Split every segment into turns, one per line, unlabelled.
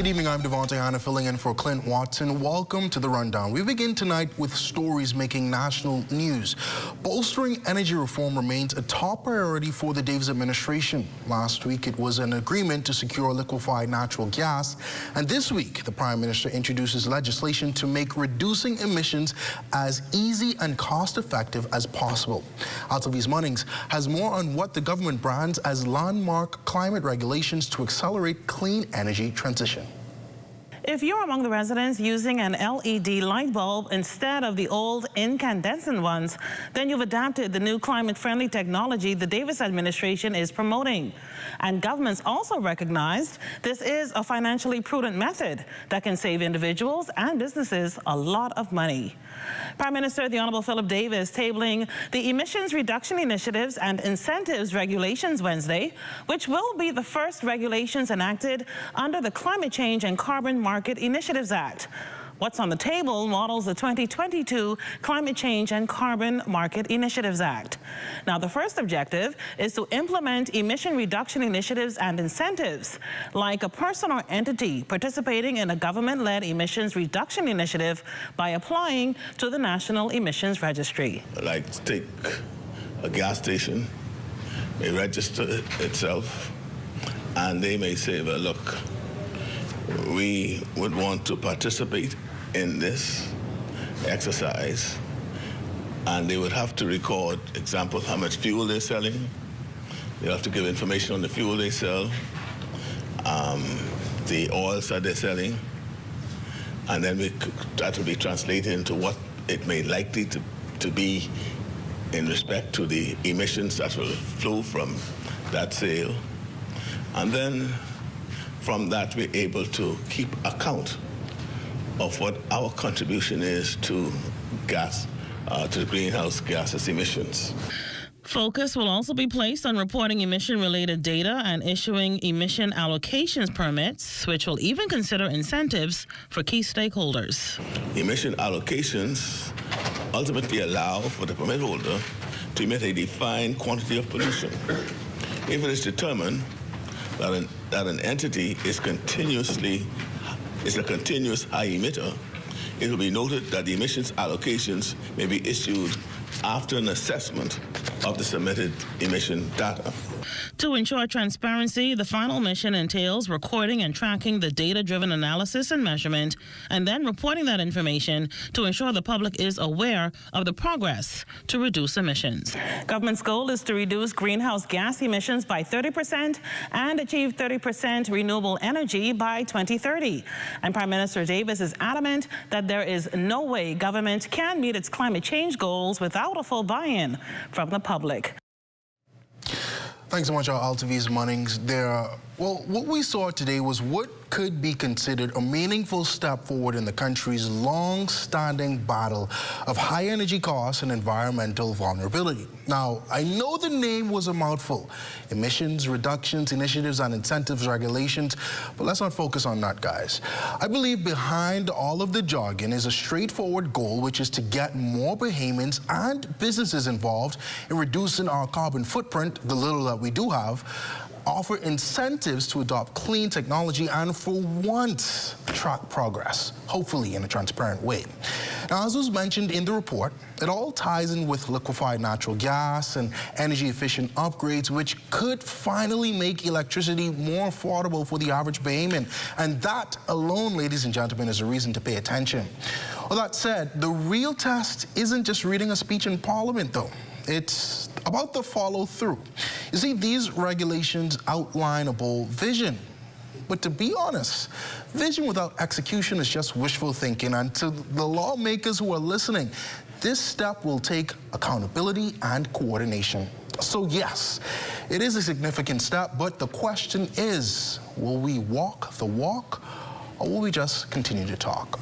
Good evening, I'm Devontae Hanna filling in for Clint Watson. Welcome to The Rundown. We begin tonight with stories making national news. Bolstering energy reform remains a top priority for the Davis administration. Last week, it was an agreement to secure liquefied natural gas. And this week, the Prime Minister introduces legislation to make reducing emissions as easy and cost-effective as possible. Altaviz Munnings has more on what the government brands as landmark climate regulations to accelerate clean energy transition.
If you're among the residents using an LED light bulb instead of the old incandescent ones, then you've adapted the new climate-friendly technology the Davis administration is promoting. And governments also recognized this is a financially prudent method that can save individuals and businesses a lot of money. Prime Minister the Honorable Philip Davis tabling the emissions reduction initiatives and incentives regulations Wednesday, which will be the first regulations enacted under the Climate Change and Carbon Market Initiatives Act. What's on the table models the 2022 Climate Change and Carbon Market Initiatives Act. Now, the first objective is to implement emission reduction initiatives and incentives, like a person or entity participating in a government-led emissions reduction initiative by applying to the National Emissions Registry.
Like, take a gas station, may register itself, and they may say, well, look, we would want to participate in this exercise, and they would have to record, example, how much fuel they're selling. They have to give information on the fuel they sell, the oils that they're selling, and then that will be translated into what it may likely to be in respect to the emissions that will flow from that sale. And then from that, we're able to keep account of what our contribution is to gas, to greenhouse gases emissions.
Focus will also be placed on reporting emission-related data and issuing emission allocations permits, which will even consider incentives for key stakeholders.
Emission allocations ultimately allow for the permit holder to emit a defined quantity of pollution. If it is determined that an entity is a continuous high emitter, it will be noted that the emissions allocations may be issued after an assessment of the submitted emission data.
To ensure transparency, the final mission entails recording and tracking the data-driven analysis and measurement, and then reporting that information to ensure the public is aware of the progress to reduce emissions. Government's goal is to reduce greenhouse gas emissions by 30% and achieve 30% renewable energy by 2030. And Prime Minister Davis is adamant that there is no way government can meet its climate change goals without a full buy-in from the public.
Thanks so much, Altaviz Munnings. Well, what we saw today was what could be considered a meaningful step forward in the country's long-standing battle of high energy costs and environmental vulnerability. Now, I know the name was a mouthful: emissions reductions initiatives and incentives regulations, but let's not focus on that, guys. I believe behind all of the jargon is a straightforward goal, which is to get more Bahamians and businesses involved in reducing our carbon footprint, the little that we do have, offer incentives to adopt clean technology, and for once track progress, hopefully in a transparent way. Now, as was mentioned in the report, it all ties in with liquefied natural gas and energy-efficient upgrades, which could finally make electricity more affordable for the average Bahamian. And that alone, ladies and gentlemen, is a reason to pay attention. Well, that said, the real test isn't just reading a speech in Parliament, though. It's about the follow-through. You see, these regulations outline a bold vision. But to be honest, vision without execution is just wishful thinking. And to the lawmakers who are listening, this step will take accountability and coordination. So yes, it is a significant step, but the question is, will we walk the walk, or will we just continue to talk?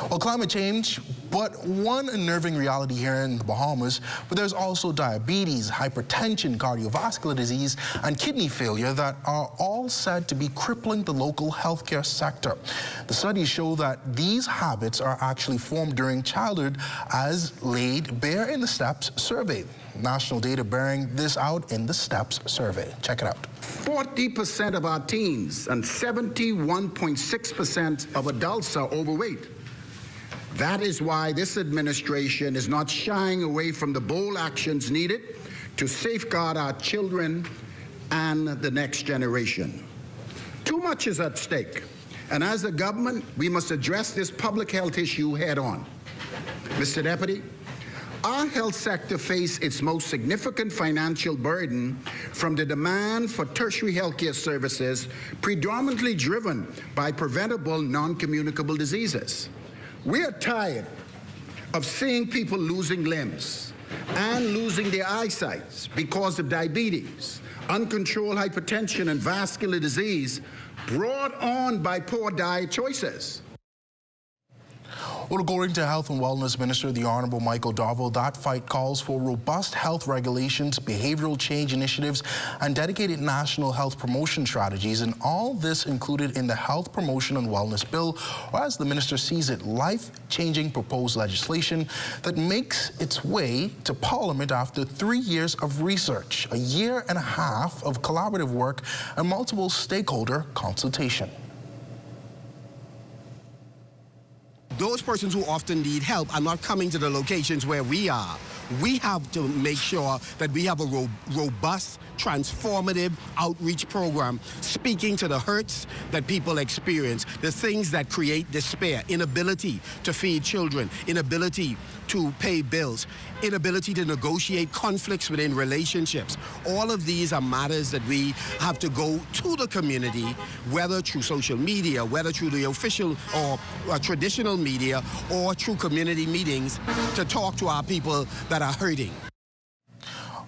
Well, climate change, But one unnerving reality here in the Bahamas, but there's also diabetes, hypertension, cardiovascular disease, and kidney failure that are all said to be crippling the local healthcare sector. The studies show that these habits are actually formed during childhood, as laid bare in the STEPS survey. National data bearing this out in the STEPS survey. Check it out.
40% of our teens and 71.6% of adults are overweight. That is why this administration is not shying away from the bold actions needed to safeguard our children and the next generation. Too much is at stake, and as a government, we must address this public health issue head on. Mr. Deputy, our health sector faces its most significant financial burden from the demand for tertiary healthcare services, predominantly driven by preventable non-communicable diseases. We are tired of seeing people losing limbs and losing their eyesight because of diabetes, uncontrolled hypertension, and vascular disease brought on by poor diet choices.
Well, according to Health and Wellness Minister, the Honorable Michael Darville, that fight calls for robust health regulations, behavioral change initiatives, and dedicated national health promotion strategies, and all this included in the Health Promotion and Wellness Bill, or as the minister sees it, life-changing proposed legislation that makes its way to Parliament after 3 years of research, a year and a half of collaborative work, and multiple stakeholder consultation.
Those persons who often need help are not coming to the locations where we are. We have to make sure that we have a robust, transformative outreach program speaking to the hurts that people experience, the things that create despair, inability to feed children, inability to pay bills, inability to negotiate conflicts within relationships. All of these are matters that we have to go to the community, whether through social media, whether through the official or traditional media, or through community meetings to talk to our people that are hurting.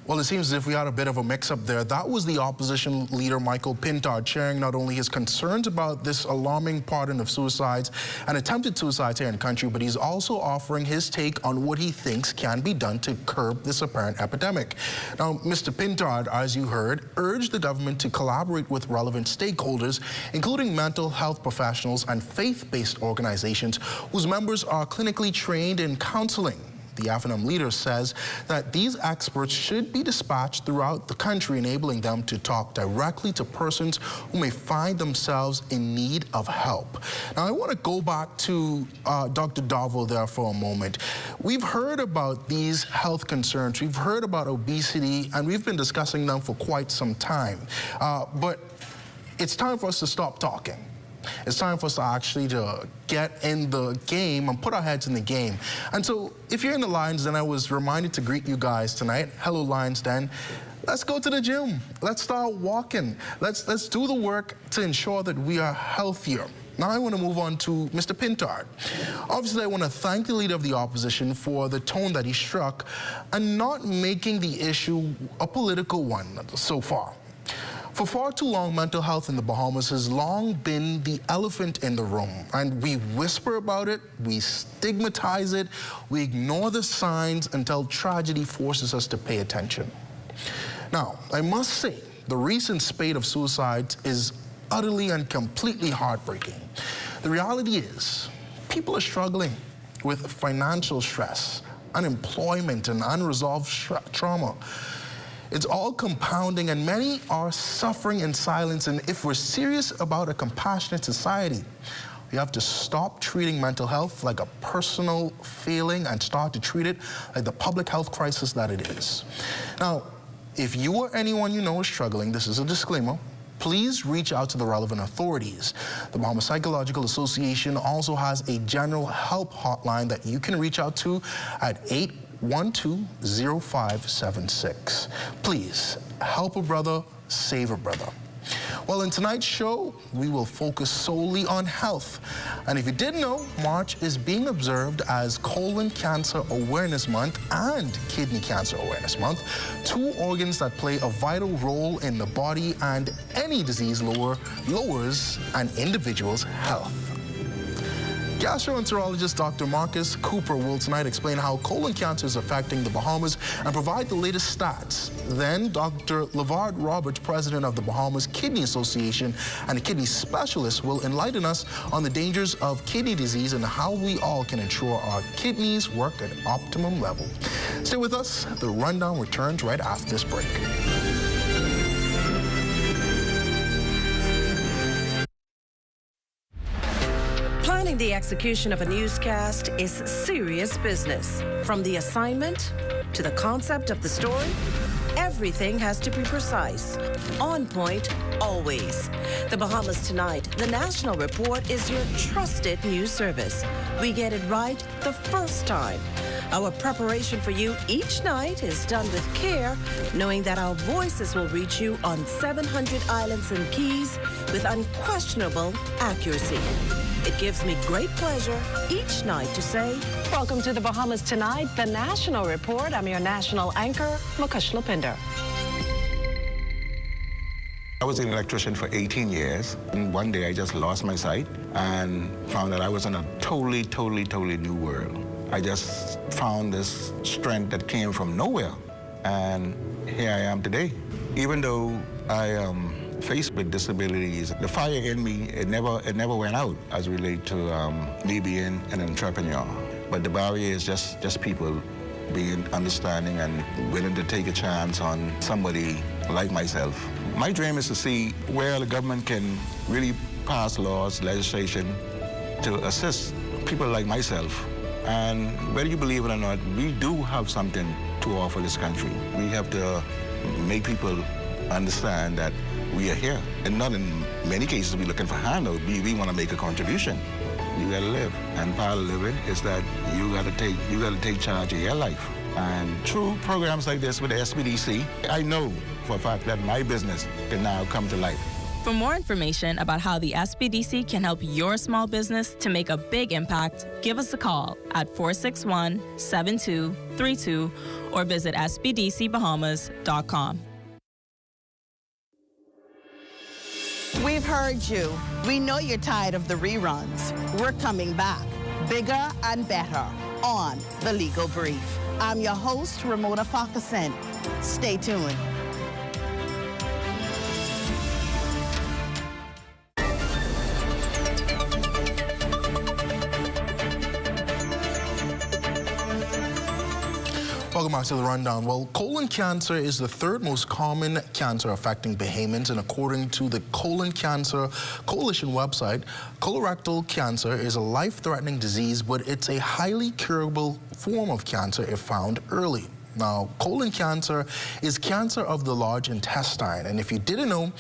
Well, it seems as if we had a bit of a mix-up there. That was the opposition leader, Michael Pintard, sharing not only his concerns about this alarming pattern of suicides and attempted suicides here in the country, but he's also offering his take on what he thinks can be done to curb this apparent epidemic. Now, Mr. Pintard, as you heard, urged the government to collaborate with relevant stakeholders, including mental health professionals and faith-based organizations whose members are clinically trained in counseling. The FNM leader says that these experts should be dispatched throughout the country, enabling them to talk directly to persons who may find themselves in need of help. Now, I want to go back to Dr. Darville there for a moment. We've heard about these health concerns. We've heard about obesity, and we've been discussing them for quite some time. But it's time for us to stop talking. It's time for us to actually get in the game and put our heads in the game. And so if you're in the Lions Den, I was reminded to greet you guys tonight. Hello, Lions Den. Let's go to the gym. Let's start walking. Let's do the work to ensure that we are healthier. Now I want to move on to Mr. Pintard. Obviously, I want to thank the leader of the opposition for the tone that he struck and not making the issue a political one so far. For far too long, mental health in the Bahamas has long been the elephant in the room, and we whisper about it, we stigmatize it, we ignore the signs until tragedy forces us to pay attention. Now, I must say, the recent spate of suicides is utterly and completely heartbreaking. The reality is, people are struggling with financial stress, unemployment, and unresolved trauma. It's all compounding, and many are suffering in silence. And if we're serious about a compassionate society, we have to stop treating mental health like a personal failing and start to treat it like the public health crisis that it is. Now, if you or anyone you know is struggling, this is a disclaimer, please reach out to the relevant authorities. The Bahamas Psychological Association also has a general help hotline that you can reach out to at 812-0576. Please help a brother, save a brother. Well, in tonight's show, we will focus solely on health. And if you didn't know, March is being observed as Colon Cancer Awareness Month and Kidney Cancer Awareness Month, two organs that play a vital role in the body, and any disease lowers an individual's health. Gastroenterologist Dr. Marcus Cooper will tonight explain how colon cancer is affecting the Bahamas and provide the latest stats. Then Dr. LeVard Roberts, president of the Bahamas Kidney Association and a kidney specialist, will enlighten us on the dangers of kidney disease and how we all can ensure our kidneys work at optimum level. Stay with us. The Rundown returns right after this break.
Planning the execution of a newscast is serious business. From the assignment to the concept of the story, everything has to be precise, on point, always. The Bahamas Tonight, the National Report, is your trusted news service. We get it right the first time. Our preparation for you each night is done with care, knowing that our voices will reach you on 700 islands and keys with unquestionable accuracy. It gives me great pleasure each night to say,
welcome to the Bahamas Tonight, the National Report. I'm your national anchor, Mukesh Lopinder.
I was an electrician for 18 years, and one day I just lost my sight and found that I was in a totally new world. I just found this strength that came from nowhere, and here I am today. Even though I am faced with disabilities, the fire in me, it never went out as related to me being an entrepreneur. But the barrier is just people being understanding and willing to take a chance on somebody like myself. My dream is to see where the government can really pass laws, legislation to assist people like myself. And whether you believe it or not, we do have something to offer this country. We have to make people understand that we are here. And not in many cases we're looking for handout. We want to make a contribution. You gotta live. And part of living is that you gotta take charge of your life. And through programs like this with the SPDC, I know for a fact that my business can now come to life.
For more information about how the SPDC can help your small business to make a big impact, give us a call at 461-7232 or visit spdcbahamas.com.
We've heard you. We know you're tired of the reruns. We're coming back, bigger and better, on The Legal Brief. I'm your host, Ramona Farquharson. Stay tuned.
Welcome back to the Rundown. Well, colon cancer is the third most common cancer affecting Bahamians, and according to the Colon Cancer Coalition website, colorectal cancer is a life-threatening disease, but it's a highly curable form of cancer if found early. Now, colon cancer is cancer of the large intestine, and if you didn't know,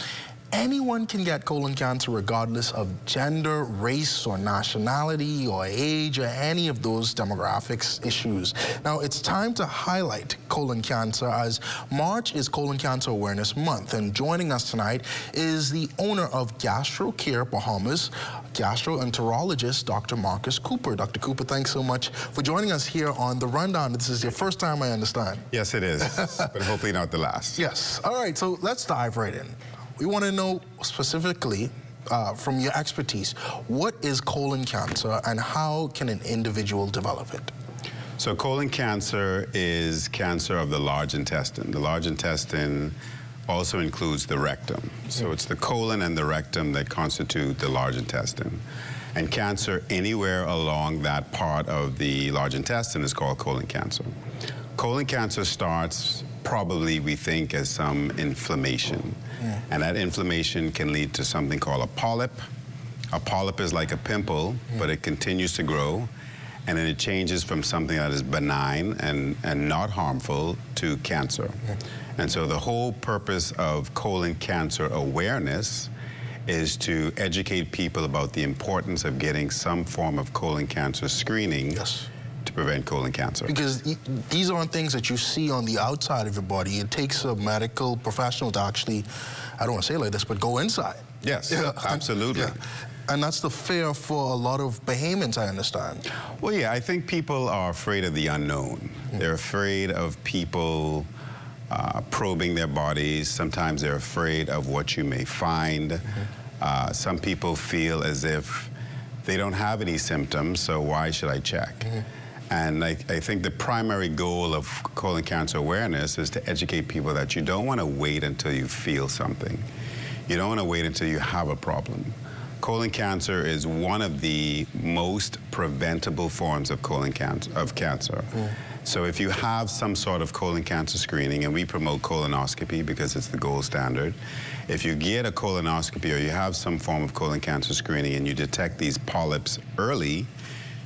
anyone can get colon cancer regardless of gender, race, or nationality, or age, or any of those demographics issues. Now, it's time to highlight colon cancer as March is Colon Cancer Awareness Month. And joining us tonight is the owner of GastroCare Bahamas, gastroenterologist Dr. Marcus Cooper. Dr. Cooper, thanks so much for joining us here on The Rundown. This is your first time, I understand.
Yes, it is, but hopefully not the last.
Yes. All right, so let's dive right in. We want to know specifically, from your expertise, what is colon cancer and how can an individual develop it?
So colon cancer is cancer of the large intestine. The large intestine also includes the rectum. So it's the colon and the rectum that constitute the large intestine. And cancer anywhere along that part of the large intestine is called colon cancer. Colon cancer starts probably, we think, as some inflammation. And that inflammation can lead to something called a polyp. A polyp is like a pimple, but it continues to grow, and then it changes from something that is benign and not harmful to cancer. And so the whole purpose of colon cancer awareness is to educate people about the importance of getting some form of colon cancer screening.
Yes.
To prevent colon cancer.
Because these aren't things that you see on the outside of your body. It takes a medical professional to actually, I don't want to say it like this, but go inside.
Yes, absolutely.
Yeah. And that's the fear for a lot of Bahamians, I understand.
Well, yeah, I think people are afraid of the unknown. They're afraid of people probing their bodies. Sometimes they're afraid of what you may find. Some people feel as if they don't have any symptoms, so why should I check? And I think the primary goal of colon cancer awareness is to educate people that you don't want to wait until you feel something. You don't want to wait until you have a problem. Colon cancer is one of the most preventable forms of cancer. So if you have some sort of colon cancer screening, and we promote colonoscopy because it's the gold standard, if you get a colonoscopy or you have some form of colon cancer screening and you detect these polyps early,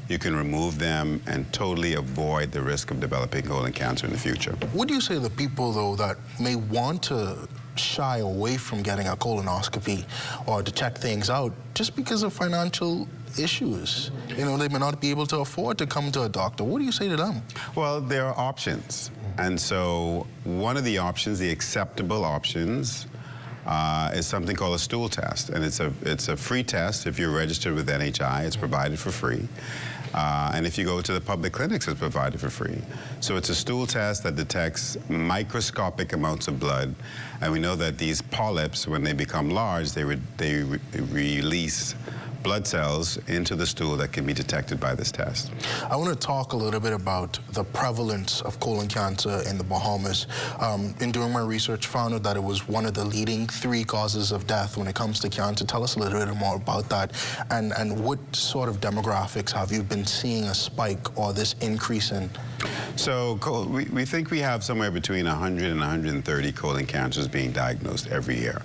you can remove them and totally avoid the risk of developing colon cancer in the future.
What do you say to the people, though, that may want to shy away from getting a colonoscopy or to check things out just because of financial issues? You know, they may not be able to afford to come to a doctor. What do you say to them?
Well, there are options. And so one of the options, the acceptable options, is something called a stool test. And it's a free test if you're registered with NHI. It's provided for free. And if you go to the public clinics, it's provided for free. So it's a stool test that detects microscopic amounts of blood. And we know that these polyps, when they become large, they release blood cells into the stool that can be detected by this test.
I want to talk a little bit about the prevalence of colon cancer in the Bahamas. In doing my research, found out that it was one of the leading 3 causes of death when it comes to cancer. Tell us a little bit more about that, and what sort of demographics have you been seeing a spike or this increase in?
So we think we have somewhere between 100 and 130 colon cancers being diagnosed every year.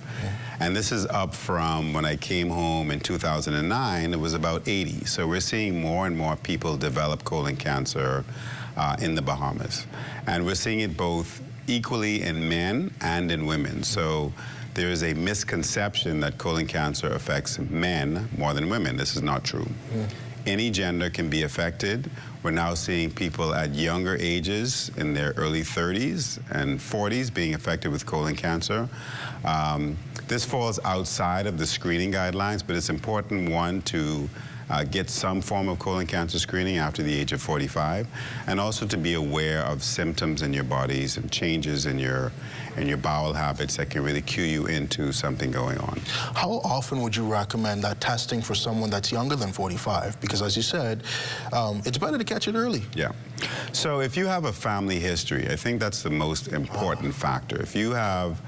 And this is up from when I came home in 2009, it was about 80. So we're seeing more and more people develop colon cancer in the Bahamas. And we're seeing it both equally in men and in women. So there is a misconception that colon cancer affects men more than women. This is not true. Any gender can be affected. We're now seeing people at younger ages, in their early 30s and 40s, being affected with colon cancer. This falls outside of the screening guidelines, but it's important, one, to get some form of colon cancer screening after the age of 45, and also to be aware of symptoms in your bodies and changes in your bowel habits that can really cue you into something going on.
How often would you recommend that testing for someone that's younger than 45? Because as you said, it's better to catch it early.
Yeah. So if you have a family history, I think that's the most important factor. If you have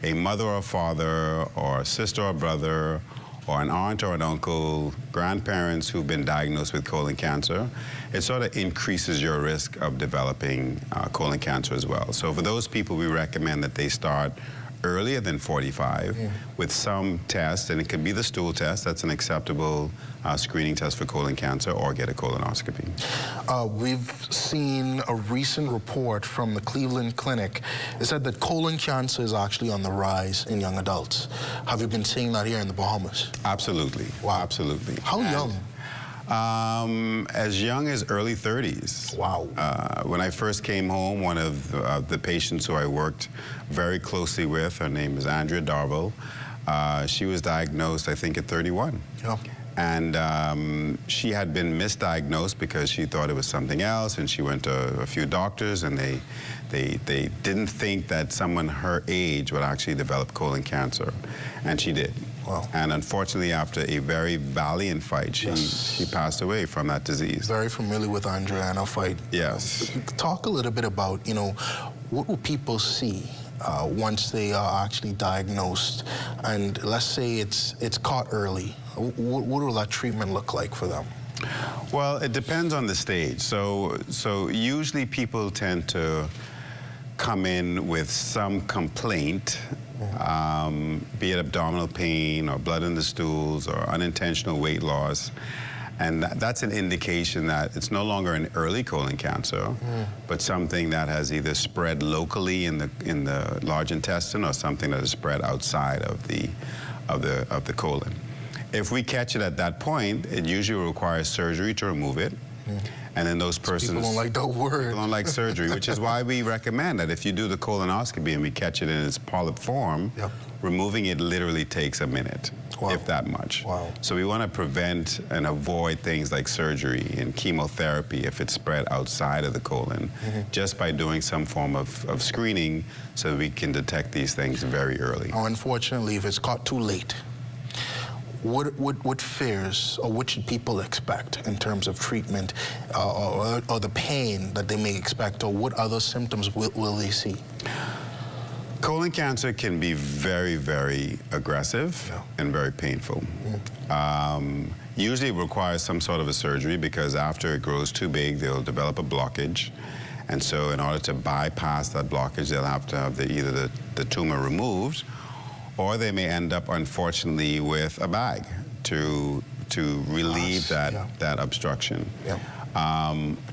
a mother or father or a sister or brother or an aunt or an uncle, grandparents who've been diagnosed with colon cancer, it sort of increases your risk of developing colon cancer as well. So for those people, we recommend that they start earlier than 45 with some tests, and it could be the stool test. That's an acceptable screening test for colon cancer, or get a colonoscopy.
We've seen a recent report from the Cleveland Clinic. It said that colon cancer is actually on the rise in young adults. Have you been seeing that here in the Bahamas?
Absolutely.
Wow.
Absolutely.
How young?
As young as early 30s.
Wow.
When I first came home, one of the patients who I worked very closely with, her name is Andrea Darville, she was diagnosed, I think, at 31.
Yeah.
And she had been misdiagnosed because she thought it was something else, and she went to a few doctors, and they didn't think that someone her age would actually develop colon cancer, and she did.
Wow.
And unfortunately, after a very valiant fight, she passed away from that disease.
Very familiar with Andrea and her fight.
Yes.
Talk a little bit about, you know, what will people see once they are actually diagnosed, and let's say it's caught early? What will that treatment look like for them?
Well, it depends on the stage. So usually people tend to come in with some complaint, be it abdominal pain or blood in the stools or unintentional weight loss. And that's an indication that it's no longer an early colon cancer, but something that has either spread locally in the large intestine or something that has spread outside of the colon. If we catch it at that point, it usually requires surgery to remove it. And then those persons...
People don't like that word.
People don't like surgery, which is why we recommend that if you do the colonoscopy and we catch it in its polyp form, removing it literally takes a minute, if that much.
Wow.
So we want to prevent and avoid things like surgery and chemotherapy if it's spread outside of the colon, just by doing some form of screening so we can detect these things very early.
Now, unfortunately, if it's caught too late, what fears or what should people expect in terms of treatment or the pain that they may expect, or what other symptoms will they see?
Colon cancer can be very, very aggressive and very painful. Usually it requires some sort of a surgery because after it grows too big, they'll develop a blockage. And so in order to bypass that blockage, they'll have to have either the tumor removed, or they may end up, unfortunately, with a bag to relieve that obstruction.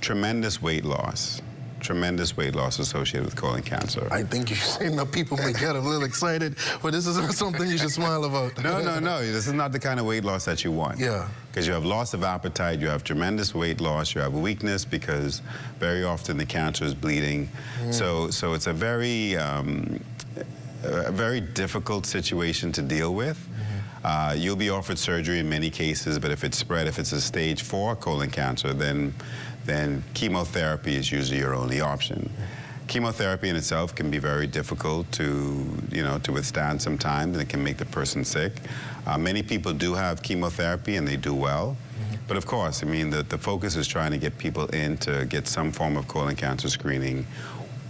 Tremendous weight loss. Tremendous weight loss associated with colon cancer.
I think you're saying that people may get a little excited, but this is not something you should smile about.
No. This is not the kind of weight loss that you want. Because you have loss of appetite, you have tremendous weight loss, you have weakness because very often the cancer is bleeding. So it's a very difficult situation to deal with. You'll be offered surgery in many cases, but if it's spread, if it's a stage 4 colon cancer, then chemotherapy is usually your only option. Chemotherapy in itself can be very difficult to withstand sometimes, and it can make the person sick. Many people do have chemotherapy and they do well. But of course, I mean, the focus is trying to get people in to get some form of colon cancer screening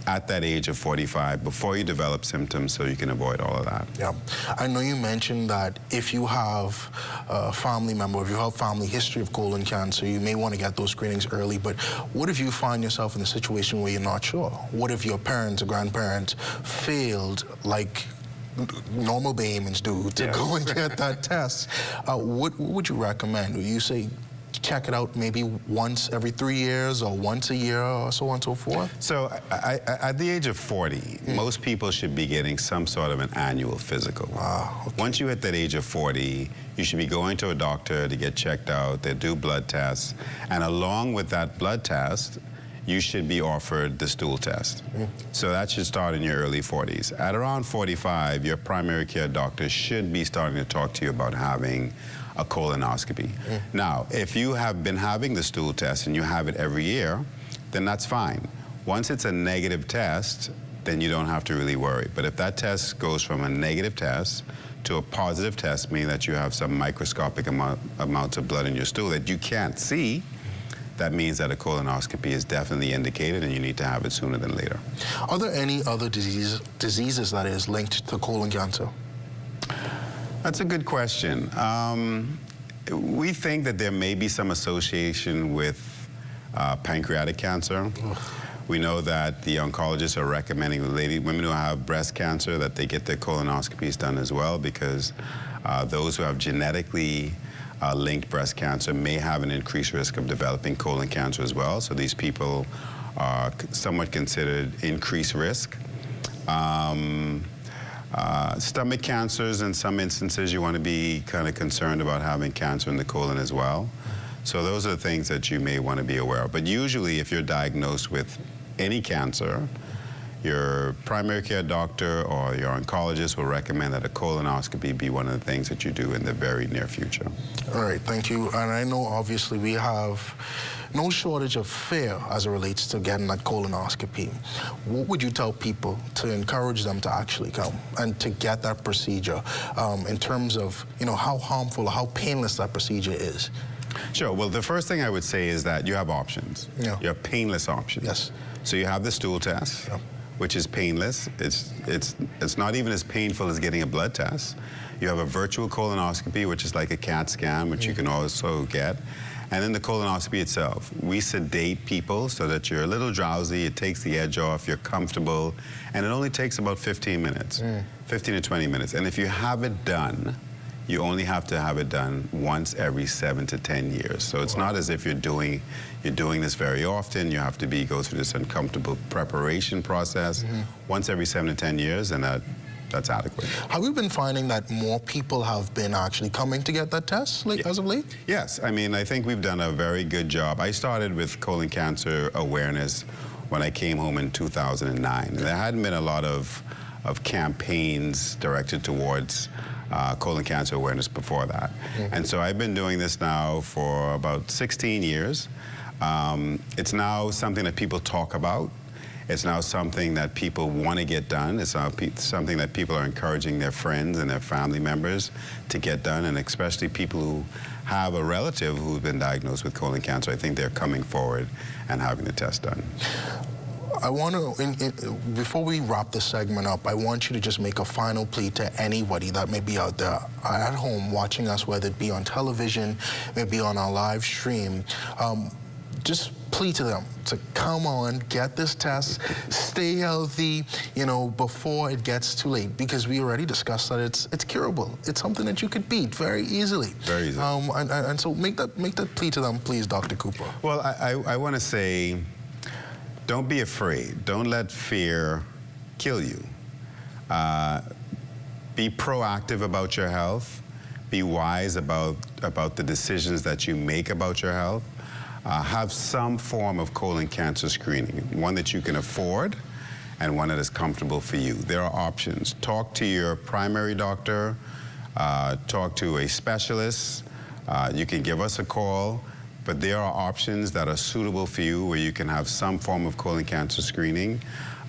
at that age of 45 before you develop symptoms, so you can avoid all of that.
I know you mentioned that if you have a family member, if you have family history of colon cancer, you may want to get those screenings early, but what if you find yourself in a situation where you're not sure? What if your parents or grandparents failed, like normal Bahamians do, to go and get that test? What would you recommend? Would you say check it out maybe once every 3 years or once a year or so on and so forth?
So at the age of 40, most people should be getting some sort of an annual physical. Once you hit that age of 40, you should be going to a doctor to get checked out. They do blood tests. And along with that blood test, you should be offered the stool test. So that should start in your early 40s. At around 45, your primary care doctor should be starting to talk to you about having a colonoscopy. Now, if you have been having the stool test and you have it every year, then that's fine. Once it's a negative test, then you don't have to really worry. But if that test goes from a negative test to a positive test, meaning that you have some microscopic amounts of blood in your stool that you can't see, that means that a colonoscopy is definitely indicated and you need to have it sooner than later.
Are there any other diseases that is linked to colon cancer?
That's a good question. We think that there may be some association with pancreatic cancer. We know that the oncologists are recommending women who have breast cancer that they get their colonoscopies done as well, because those who have genetically linked breast cancer may have an increased risk of developing colon cancer as well. So these people are somewhat considered increased risk. Stomach cancers, in some instances, you want to be kind of concerned about having cancer in the colon as well. So those are the things that you may want to be aware of. But usually, if you're diagnosed with any cancer, your primary care doctor or your oncologist will recommend that a colonoscopy be one of the things that you do in the very near future.
All right, thank you. And I know, obviously, we have no shortage of fear as it relates to getting that colonoscopy. What would you tell people to encourage them to actually come and to get that procedure in terms of, how harmful or how painless that procedure is?
Sure. Well, the first thing I would say is that you have options. You have painless options.
Yes.
So you have the stool test, which is painless. It's not even as painful as getting a blood test. You have a virtual colonoscopy, which is like a CAT scan, which you can also get. And then the colonoscopy itself. We sedate people so that you're a little drowsy, it takes the edge off, you're comfortable, and it only takes about 15 minutes, 15 to 20 minutes. And if you have it done, you only have to have it done once every 7 to 10 years. So it's not as if you're doing this very often. You have to go through this uncomfortable preparation process once every 7 to 10 years, and that's adequate.
Have you been finding that more people have been actually coming to get that test as of late?
Yes, I mean, I think we've done a very good job. I started with colon cancer awareness when I came home in 2009. And there hadn't been a lot of campaigns directed towards colon cancer awareness before that. And so I've been doing this now for about 16 years. It's now something that people talk about. It's now something that people want to get done. It's now something that people are encouraging their friends and their family members to get done, and especially people who have a relative who's been diagnosed with colon cancer. I think they're coming forward and having the test done.
I want to, before we wrap this segment up, I want you to just make a final plea to anybody that may be out there at home watching us, whether it be on television, maybe on our live stream. Just plea to them to come on, get this test, stay healthy, you know, before it gets too late, because we already discussed that it's curable. It's something that you could beat very easily.
Very easily.
And so make that plea to them, please, Dr. Cooper.
Well, I want to say, don't be afraid. Don't let fear kill you. Be proactive about your health. Be wise about the decisions that you make about your health. Have some form of colon cancer screening, one that you can afford and one that is comfortable for you. There are options. Talk to your primary doctor. Talk to a specialist. You can give us a call. But there are options that are suitable for you where you can have some form of colon cancer screening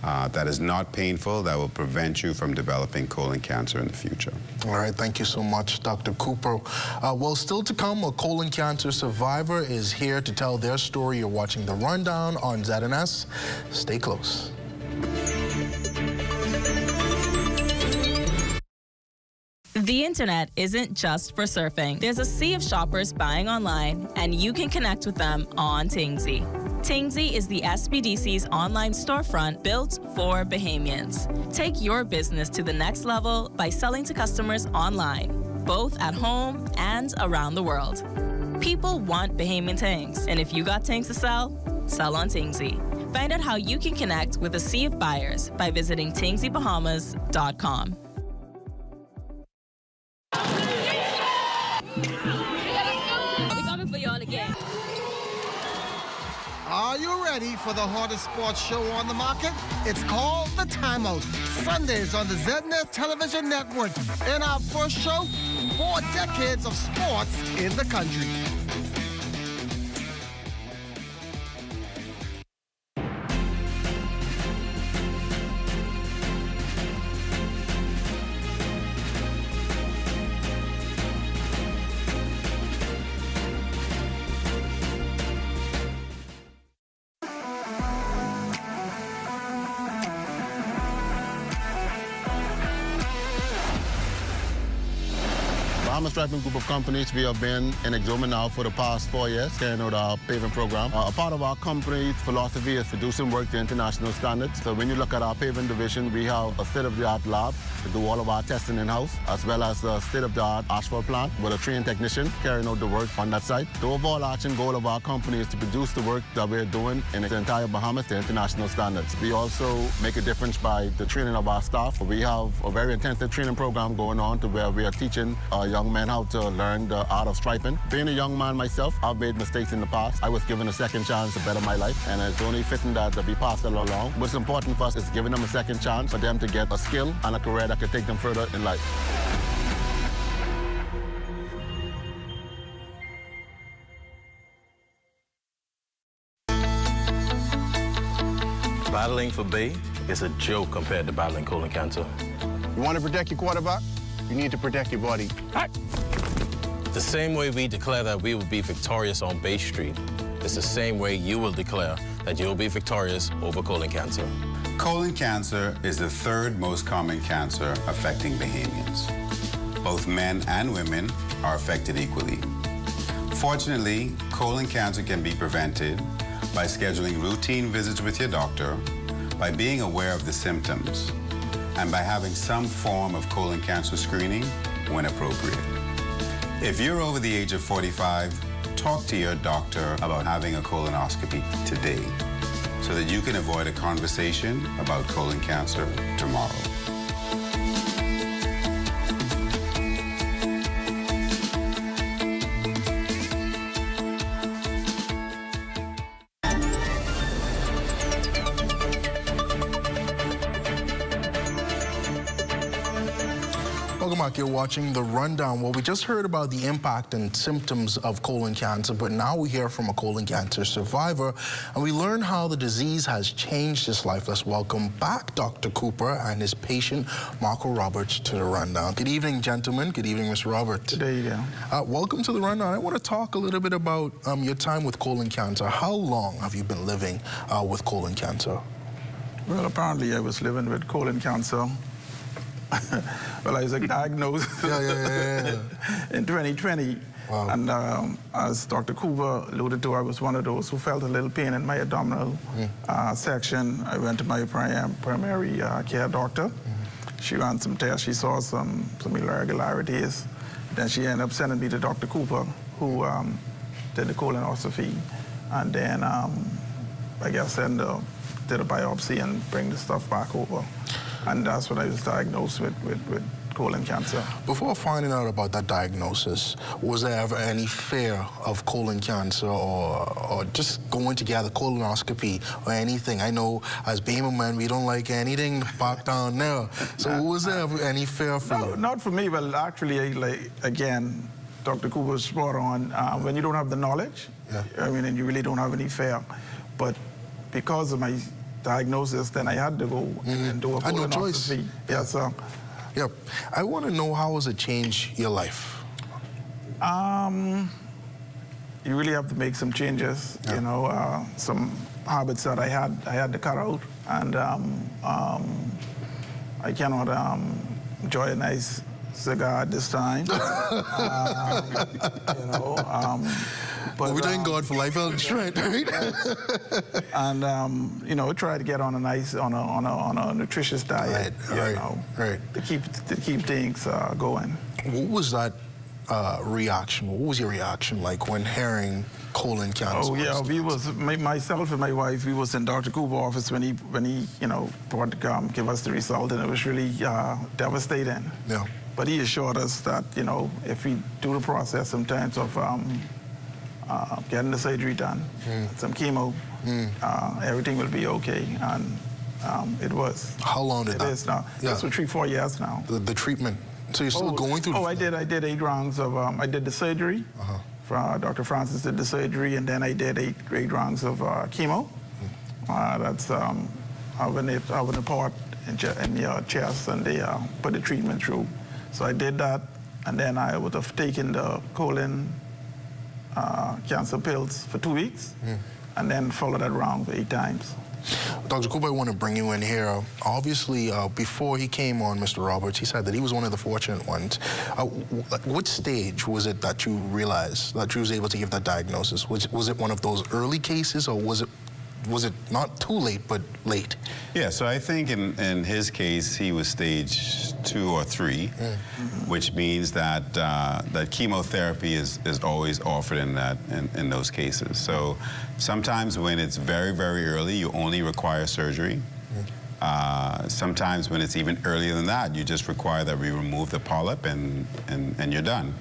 that is not painful, that will prevent you from developing colon cancer in the future.
All right, thank you so much, Dr. Cooper. Well, still to come, a colon cancer survivor is here to tell their story. You're watching The Rundown on ZNS. Stay close.
The internet isn't just for surfing. There's a sea of shoppers buying online, and you can connect with them on Tingsy. Tingsy is the SBDC's online storefront built for Bahamians. Take your business to the next level by selling to customers online, both at home and around the world. People want Bahamian things, and if you got things to sell, sell on Tingsy. Find out how you can connect with a sea of buyers by visiting TingsyBahamas.com.
Are you ready for the hardest sports show on the market? It's called The Timeout. Sundays on the ZNet Television Network. In our first show, 4 decades of sports in the country.
Bahamas Striping Group of companies, we have been in Exuma now for the past 4 years, carrying out our paving program. A part of our company's philosophy is to do some work to international standards. So when you look at our paving division, we have a state-of-the-art lab to do all of our testing in-house, as well as a state-of-the-art asphalt plant with a trained technician carrying out the work on that site. The overarching goal of our company is to produce the work that we're doing in the entire Bahamas to international standards. We also make a difference by the training of our staff. We have a very intensive training program going on to where we are teaching young men how to learn the art of striping. Being a young man myself, I've made mistakes in the past. I was given a second chance to better my life, and it's only fitting that we pass it along. What's important for us is giving them a second chance for them to get a skill and a career that could take them further in life.
Battling for Bay is a joke compared to battling colon cancer.
You want to protect your quarterback? You need to protect your body.
The same way we declare that we will be victorious on Bay Street, it's the same way you will declare that you will be victorious over colon cancer.
Colon cancer is the 3rd most common cancer affecting Bahamians. Both men and women are affected equally. Fortunately, colon cancer can be prevented by scheduling routine visits with your doctor, by being aware of the symptoms, and by having some form of colon cancer screening when appropriate. If you're over the age of 45, talk to your doctor about having a colonoscopy today so that you can avoid a conversation about colon cancer tomorrow.
Welcome back. You're watching The Rundown. Well, we just heard about the impact and symptoms of colon cancer, but now we hear from a colon cancer survivor, and we learn how the disease has changed his life. Let's welcome back Dr. Cooper and his patient, Marco Roberts, to The Rundown. Good evening, gentlemen. Good evening, Mr. Roberts.
There you go.
Welcome to The Rundown. I want to talk a little bit about your time with colon cancer. How long have you been living with colon cancer?
Well, apparently I was living with colon cancer. Well, I was diagnosed in 2020.
Wow.
And as Dr. Cooper alluded to, I was one of those who felt a little pain in my abdominal section. I went to my primary care doctor. She ran some tests. She saw some irregularities. Then she ended up sending me to Dr. Cooper, who did the colonoscopy. And then, I guess, did a biopsy and bring the stuff back over. And that's when I was diagnosed with colon cancer.
Before finding out about that diagnosis, was there ever any fear of colon cancer or just going to get a colonoscopy or anything? I know as Bama men, we don't like anything back down there. So was there ever any fear for you?
Not for me. Well, actually, again, Dr. Cooper was spot on. When you don't have the knowledge, I mean, and you really don't have any fear. But because of my diagnosis, then I had to go and do a colonoscopy.
Had no choice.
Yes, sir.
Yep. I want to know, how has it changed your life?
You really have to make some changes. You know, some habits that I had to cut out, and I cannot enjoy a nice cigar at this time. You know.
But we thank God for life and strength, right?
And you know, try to get on a nutritious diet, to keep things going.
What was that reaction? What was your reaction like when hearing colon cancer?
Oh yeah, myself and my wife, we was in Dr. Cooper's office when he you know, brought to give us the result, and it was really devastating.
Yeah.
But he assured us that, you know, if we do the process sometimes of getting the surgery done, some chemo, everything will be okay, and it was.
How long did that?
It is now. That's for 3-4 years now.
The treatment. So you're still going through?
I did 8 rounds of. I did the surgery. Dr. Francis did the surgery, and then I did 8 rounds of chemo. That's having a part in your chest, and they put the treatment through. So I did that, and then I would have taken the colon cancer pills for 2 weeks, and then follow that round for 8 times.
Dr. Cooper, I want to bring you in here. Obviously, before he came on, Mr. Roberts, he said that he was one of the fortunate ones. What stage was it that you realized that you was able to give that diagnosis? Was it one of those early cases, or was it not too late, but late?
Yeah, so I think in his case, he was stage 2 or 3, which means that that chemotherapy is always offered in those cases. So sometimes when it's very, very early, you only require surgery. Sometimes when it's even earlier than that, you just require that we remove the polyp and you're done.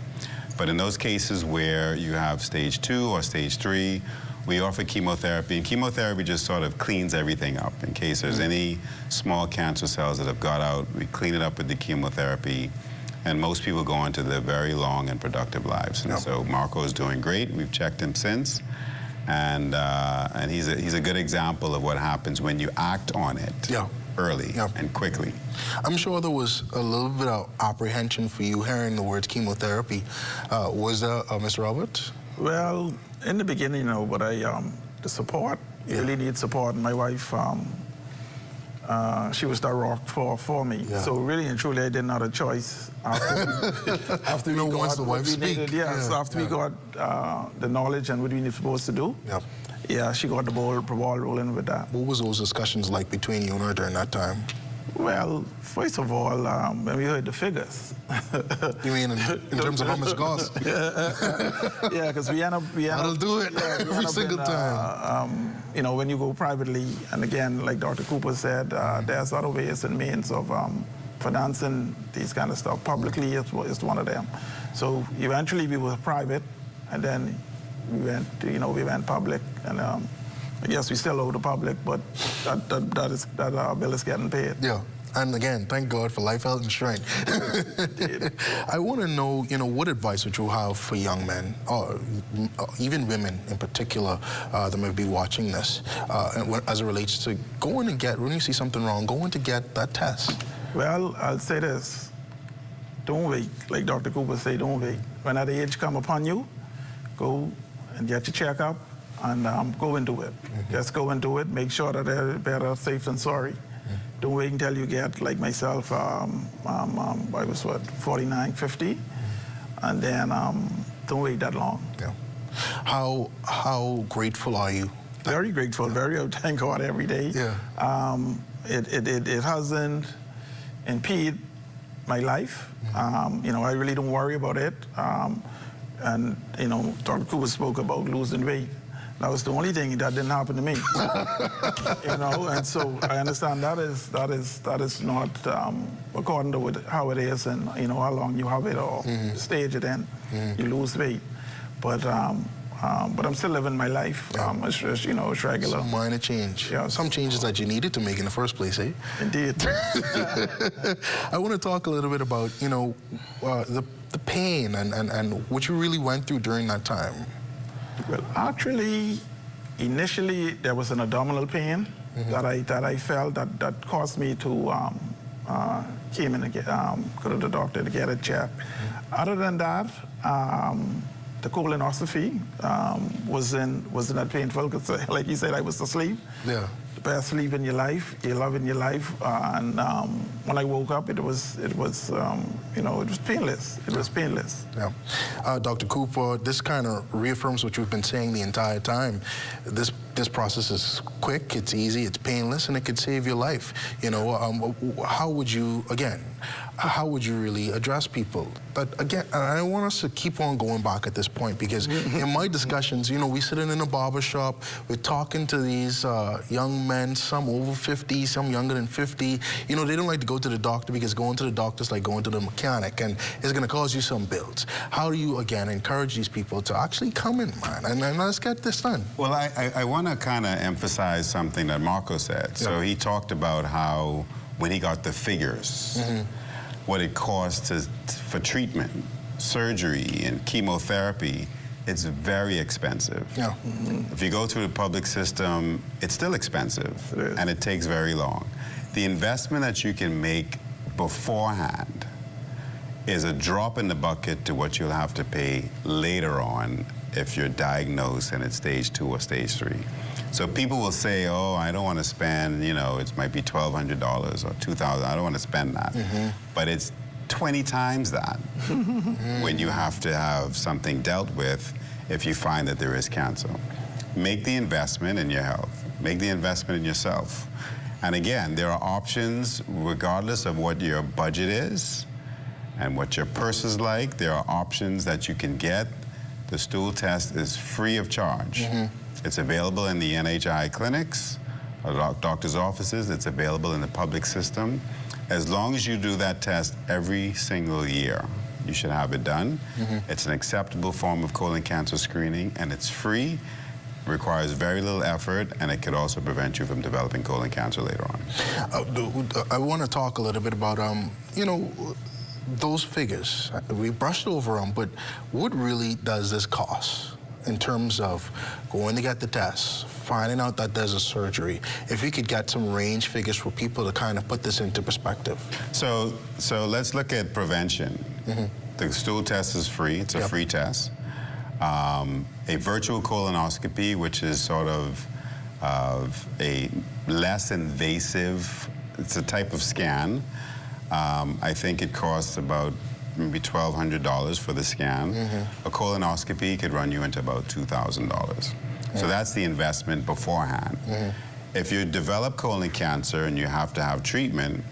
But in those cases where you have stage 2 or stage 3, we offer chemotherapy, and chemotherapy just sort of cleans everything up. In case there's any small cancer cells that have got out, we clean it up with the chemotherapy, and most people go on to their very long and productive lives. And so Marco is doing great. We've checked him since, and he's a good example of what happens when you act on it early and quickly.
I'm sure there was a little bit of apprehension for you hearing the words chemotherapy. Was there, Mr. Roberts?
Well, in the beginning, you know, but the support, you really need support. My wife, she was that rock for me. So really and truly, I didn't have a choice after we got
once the wife speaks.
So after we got the knowledge and what we were supposed to do, she got the ball rolling with that.
What was those discussions like between you and her during that time?
Well, first of all, when we heard the figures.
You mean in terms of how much it costs?
Yeah, because we end up...
That'll do it every single time.
You know, when you go privately, and again, like Dr. Cooper said, there's other ways and means of financing these kind of stuff. Publicly, it's one of them. So eventually we were private, and then we went public, and I guess we still owe the public, but that bill is getting paid.
Yeah. And again, thank God for life, health, and strength. I want to know, what advice would you have for young men, or even women in particular, that may be watching this, as it relates to going to get, when you see something wrong, going to get that test?
Well, I'll say this. Don't wait. Like Dr. Cooper say, don't wait. When that age come upon you, go and get your checkup and go into it. Just go into it. Make sure that they're better safe than sorry. Don't wait until you get, like myself, I was, 49, 50? And then don't wait that long.
Yeah. How grateful are you?
Very grateful. Very, thank God every day.
Yeah.
It hasn't impeded my life. I really don't worry about it. And Dr. Cooper spoke about losing weight. That was the only thing that didn't happen to me. And so I understand that is not according to how it is and how long you have it or the stage it in. You lose weight, but I'm still living my life. It's just, it's regular.
Some minor change.
Yeah.
Some changes that you needed to make in the first place, eh?
Indeed.
I want to talk a little bit about, the pain and what you really went through during that time.
Well, actually, initially there was an abdominal pain that I felt that caused me to came in and go to the doctor to get it checked. Other than that, the colonoscopy wasn't that painful because, like you said, I was asleep.
Yeah.
The best sleep in your life, you love in your life, and when I woke up, it was painless. It was painless.
Yeah. Dr. Cooper, this kind of reaffirms what you've been saying the entire time. This process is quick, it's easy, it's painless, and it could save your life. How would you really address people? But again, I want us to keep on going back at this point because in my discussions, we sitting in a barber shop, we're talking to these young men, some over 50, some younger than 50. They don't like to go to the doctor because going to the doctor is like going to the mechanic, and it's going to cause you some bills. How do you, again, encourage these people to actually come in, man, and let's get this done?
Well, I want to kind of emphasize something that Marco said. So he talked about how when he got the figures, what it costs for treatment, surgery, and chemotherapy, it's very expensive.
Yeah.
If you go through the public system, it's still expensive, and it takes very long. The investment that you can make beforehand is a drop in the bucket to what you'll have to pay later on if you're diagnosed and it's stage 2 or stage 3. So people will say, oh, I don't want to spend, it might be $1,200 or $2,000. I don't want to spend that. But it's 20 times that when you have to have something dealt with if you find that there is cancer. Make the investment in your health. Make the investment in yourself. And again, there are options regardless of what your budget is and what your purse is like. There are options that you can get. The stool test is free of charge. It's available in the NHI clinics, or doctor's offices. It's available in the public system. As long as you do that test every single year, you should have it done. It's an acceptable form of colon cancer screening, and it's free, requires very little effort, and it could also prevent you from developing colon cancer later on.
I want to talk a little bit about, those figures. We brushed over them, but what really does this cost in terms of going to get the tests, finding out that there's a surgery? If you could get some range figures for people to kind of put this into perspective.
So let's look at prevention. The stool test is free. It's a free test. A virtual colonoscopy, which is sort of a less invasive, it's a type of scan. I think it costs about maybe $1,200 for the scan. A colonoscopy could run you into about $2,000. So that's the investment beforehand. If you develop colon cancer and you have to have treatment,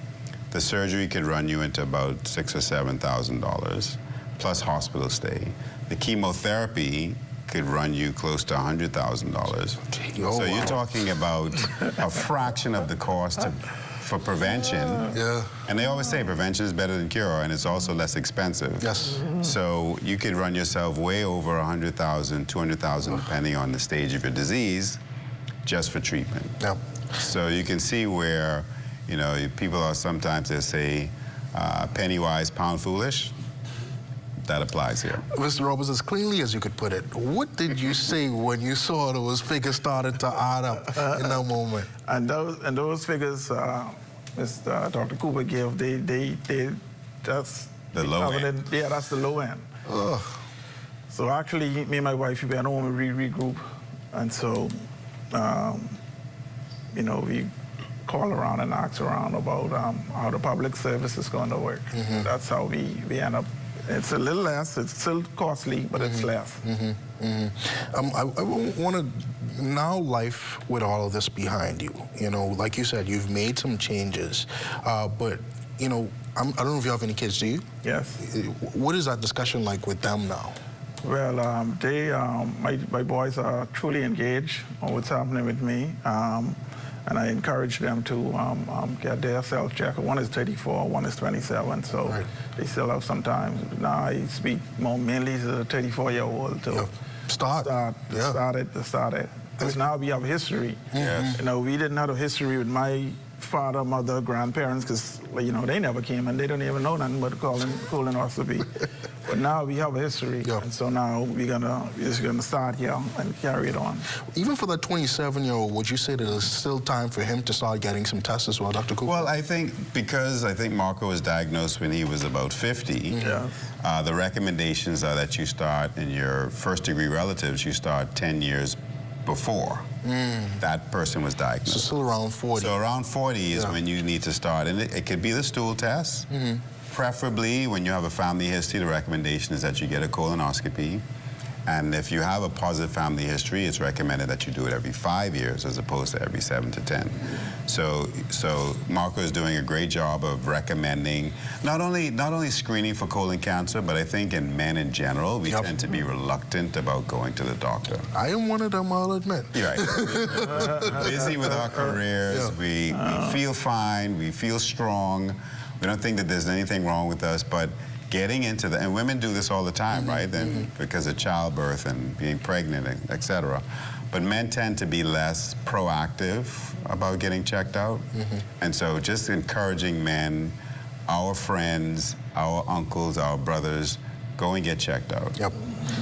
the surgery could run you into about $6,000 or $7,000 plus hospital stay. The chemotherapy could run you close to $100,000. So you're talking about a fraction of the cost for prevention. And they always say prevention is better than cure, and it's also less expensive.
Yes.
So you could run yourself way over $100,000, $200,000, depending on the stage of your disease, just for treatment. So you can see where You know, people are sometimes, they say, penny wise, pound foolish. That applies here.
Mr. Roberts, as cleanly as you could put it, what did you say when you saw those figures started to add up in that moment?
And those figures, Mr. Dr. Cooper gave, that's
the low end.
Yeah, that's the low end.
Ugh.
So actually, me and my wife, we went home and regroup, and so, you know, we call around and ask around about how the public service is going to work. That's how we end up. It's a little less. It's still costly, but it's less.
I want to, now life with all of this behind you, you know, like you said, you've made some changes, but, you know, I don't know if you have any kids, do you?
Yes.
What is that discussion like with them now?
Well, my boys are truly engaged on what's happening with me. And I encourage them to get their self-check. One is 34, one is 27, so they still have some time. Now I speak more mainly to the 34-year-old to start it. Because now we have history. You know, we didn't have a history with my father, mother, grandparents, because, you know, they never came and they don't even know nothing but colonoscopy. But now we have a history, and so now we're just gonna start here and carry it on.
Even for the 27-year-old, would you say that there's still time for him to start getting some tests as well, Dr. Cooper?
Well, I think because Marco was diagnosed when he was about 50, the recommendations are that you start in your first-degree relatives, you start 10 years before that person was diagnosed.
So still around 40.
So around 40 is when you need to start, and it could be the stool test. Preferably, when you have a family history, the recommendation is that you get a colonoscopy. And if you have a positive family history, it's recommended that you do it every 5 years as opposed to every 7 to 10. So Marco is doing a great job of recommending not only screening for colon cancer, but I think in men in general, we tend to be reluctant about going to the doctor.
I am one of them, I'll admit.
You're right. We're busy with our careers. We feel fine. We feel strong. We don't think that there's anything wrong with us, but getting into and women do this all the time, right? Then because of childbirth and being pregnant, etc. But men tend to be less proactive about getting checked out. And so just encouraging men, our friends, our uncles, our brothers, go and get checked out.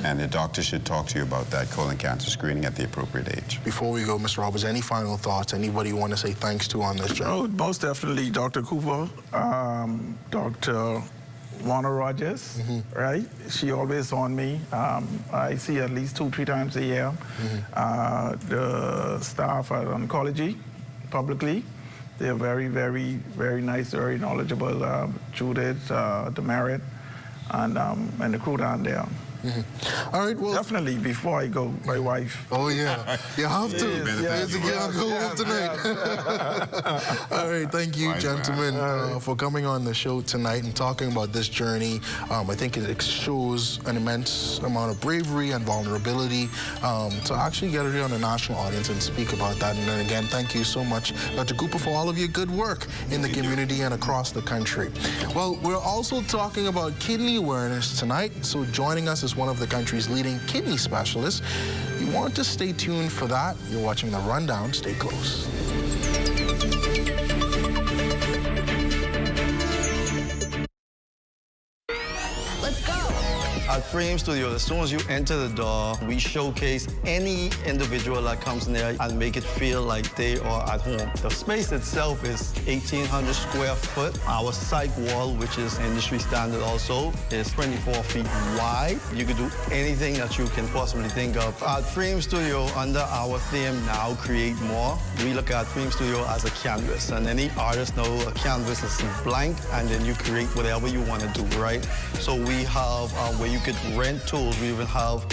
And the doctor should talk to you about that colon cancer screening at the appropriate age.
Before we go, Mr. Roberts, any final thoughts? Anybody you want to say thanks to on this job?
Oh, most definitely Dr. Cooper, Dr. Warner Rogers, right? She always on me. I see at least 2-3 times a year. The staff at oncology, publicly, they're very, very, very nice, very knowledgeable. Judith, Demerit, and the crew down there.
All right, well...
Definitely, before I go, my wife.
Oh, yeah. You have to. You can't go home tonight. All right, thank you, gentlemen, for coming on the show tonight and talking about this journey. I think it shows an immense amount of bravery and vulnerability to actually get it here on the national audience and speak about that. And then again, thank you so much, Dr. Cooper, for all of your good work in the community and across the country. Well, we're also talking about kidney awareness tonight, so joining us is one of the country's leading kidney specialists. You want to stay tuned for that. You're watching The Rundown. Stay close.
Let's go. At Frame Studio, as soon as you enter the door, we showcase any individual that comes in there and make it feel like they are at home. The space itself is 1,800 square foot. Our psych wall, which is industry standard also, is 24 feet wide. You could do anything that you can possibly think of. At Frame Studio, under our theme, Now Create More, we look at Frame Studio as a canvas. And any artist know a canvas is blank, and then you create whatever you want to do, right? So we have where you could rent tools. We even have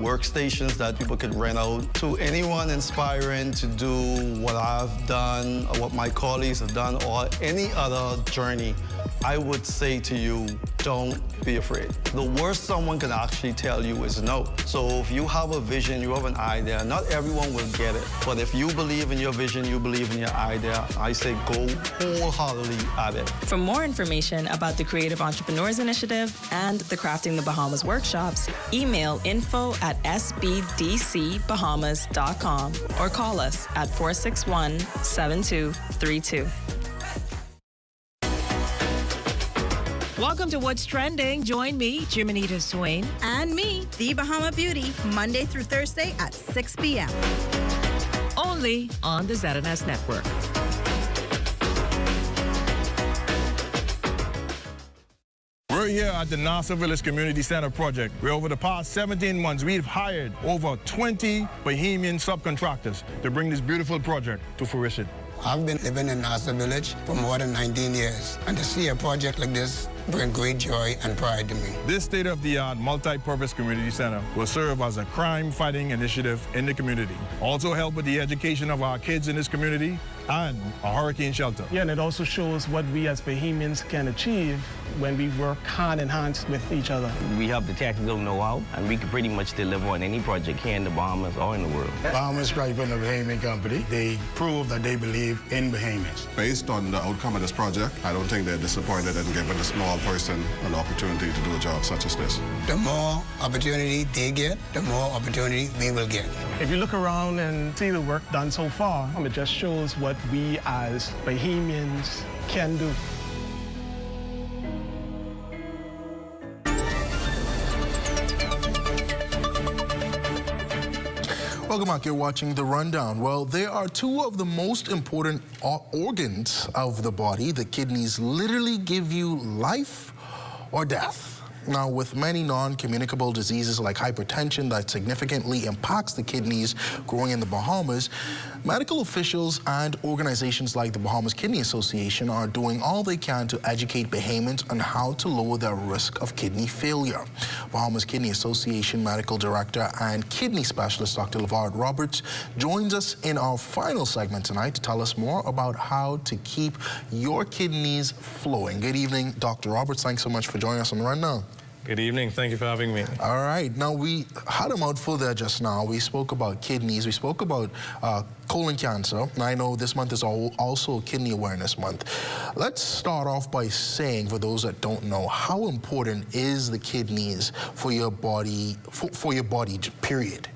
workstations that people could rent out to anyone inspiring to do what I've done, or what my colleagues have done, or any other journey. I would say to you, don't be afraid. The worst someone can actually tell you is no. So if you have a vision, you have an idea, not everyone will get it. But if you believe in your vision, you believe in your idea, I say go wholeheartedly at it.
For more information about the Creative Entrepreneurs Initiative and the Crafting the Bahamas workshops, email info@sbdcbahamas.com or call us at 461-7232.
Welcome to What's Trending. Join me, Jiminita Swain.
And me, The Bahama Beauty, Monday through Thursday at 6 p.m.
Only on the ZNS Network.
We're here at the Nassau Village Community Center project, where over the past 17 months, we've hired over 20 Bahamian subcontractors to bring this beautiful project to fruition.
I've been living in Nassau Village for more than 19 years, and to see a project like this brings great joy and pride to me.
This state-of-the-art multi-purpose community center will serve as a crime-fighting initiative in the community, also help with the education of our kids in this community, and a hurricane shelter.
Yeah, and it also shows what we as Bahamians can achieve when we work hand in hand with each other.
We have the technical know-how, and we can pretty much deliver on any project here in the Bahamas or in the world.
Bahamas Stripe and the Bahamian Company, they prove that they believe in Bahamians.
Based on the outcome of this project, I don't think they're disappointed in giving a small person an opportunity to do a job such as this.
The more opportunity they get, the more opportunity we will get.
If you look around and see the work done so far, it just shows what we as Bahamians can do.
Welcome back. You're watching The Rundown. Well, there are two of the most important organs of the body. The kidneys literally give you life or death. Now, with many non-communicable diseases like hypertension that significantly impacts the kidneys growing in the Bahamas, medical officials and organizations like the Bahamas Kidney Association are doing all they can to educate Bahamians on how to lower their risk of kidney failure. Bahamas Kidney Association Medical Director and Kidney Specialist Dr. LeVard Roberts joins us in our final segment tonight to tell us more about how to keep your kidneys flowing. Good evening, Dr. Roberts. Thanks so much for joining us on The Rundown.
Good evening. Thank you for having me.
All right. Now, we had a mouthful there just now. We spoke about kidneys. We spoke about colon cancer. And I know this month is also Kidney Awareness Month. Let's start off by saying, for those that don't know, how important is the kidneys for your body, for your body, period?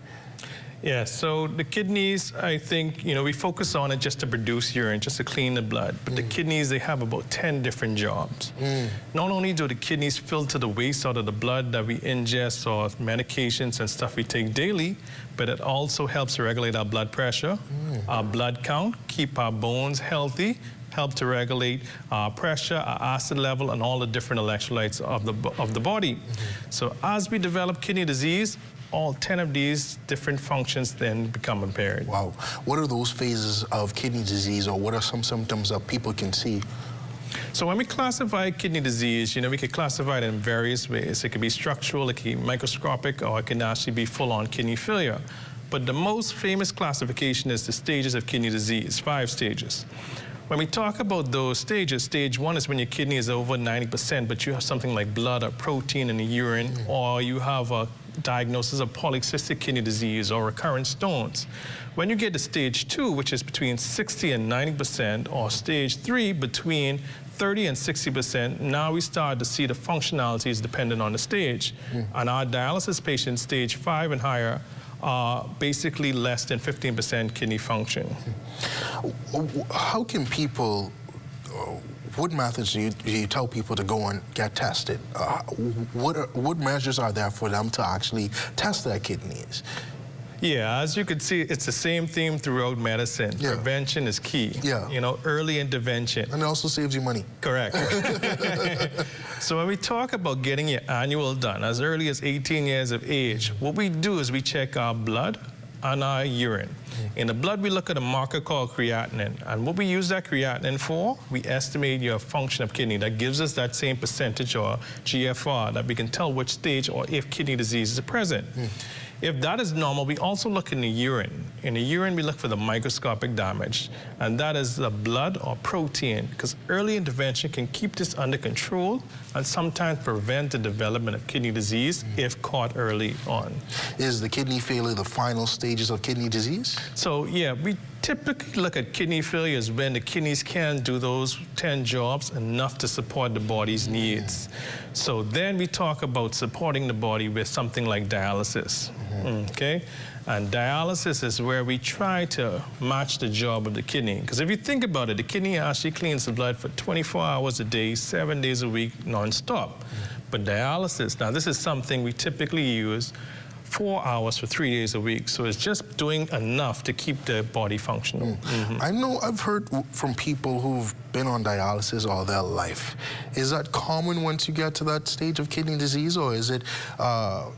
Yeah, so the kidneys, I think, we focus on it just to produce urine, just to clean the blood. But the kidneys, they have about 10 different jobs. Not only do the kidneys filter the waste out of the blood that we ingest or medications and stuff we take daily, but it also helps to regulate our blood pressure, our blood count, keep our bones healthy, help to regulate our pressure, our acid level, and all the different electrolytes of the body. So as we develop kidney disease, all 10 of these different functions then become impaired.
Wow. What are those phases of kidney disease, or what are some symptoms that people can see?
So when we classify kidney disease, we can classify it in various ways. It can be structural, it can be microscopic, or it can actually be full-on kidney failure. But the most famous classification is the stages of kidney disease, 5 stages. When we talk about those stages, stage 1 is when your kidney is over 90%, but you have something like blood or protein in the urine, or you have a diagnosis of polycystic kidney disease or recurrent stones. When you get to stage 2, which is between 60 and 90%, or stage 3, between 30 and 60%, now we start to see the functionalities dependent on the stage. And our dialysis patients, stage 5 and higher, are basically less than 15% kidney function.
How can people, what methods do you tell people to go and get tested? What measures are there for them to actually test their kidneys?
Yeah, as you can see, it's the same theme throughout medicine. Yeah. Prevention is key. Yeah. Early intervention.
And it also saves you money.
Correct. So when we talk about getting your annual done as early as 18 years of age, what we do is we check our blood and our urine. In the blood, we look at a marker called creatinine. And what we use that creatinine for, we estimate your function of kidney. That gives us that same percentage, or GFR, that we can tell which stage or if kidney disease is present. If that is normal, we also look in the urine. In the urine, we look for the microscopic damage, and that is the blood or protein, because early intervention can keep this under control and sometimes prevent the development of kidney disease if caught early on.
Is the kidney failure the final stage stages of kidney disease?
So, yeah, we typically look at kidney failure as when the kidneys can't do those 10 jobs enough to support the body's needs. So then we talk about supporting the body with something like dialysis, okay? And dialysis is where we try to match the job of the kidney. Because if you think about it, the kidney actually cleans the blood for 24 hours a day, 7 days a week, non-stop. But dialysis, now this is something we typically use 4 hours for 3 days a week. So it's just doing enough to keep the body functional.
I know I've heard from people who've been on dialysis all their life. Is that common once you get to that stage of kidney disease, or is it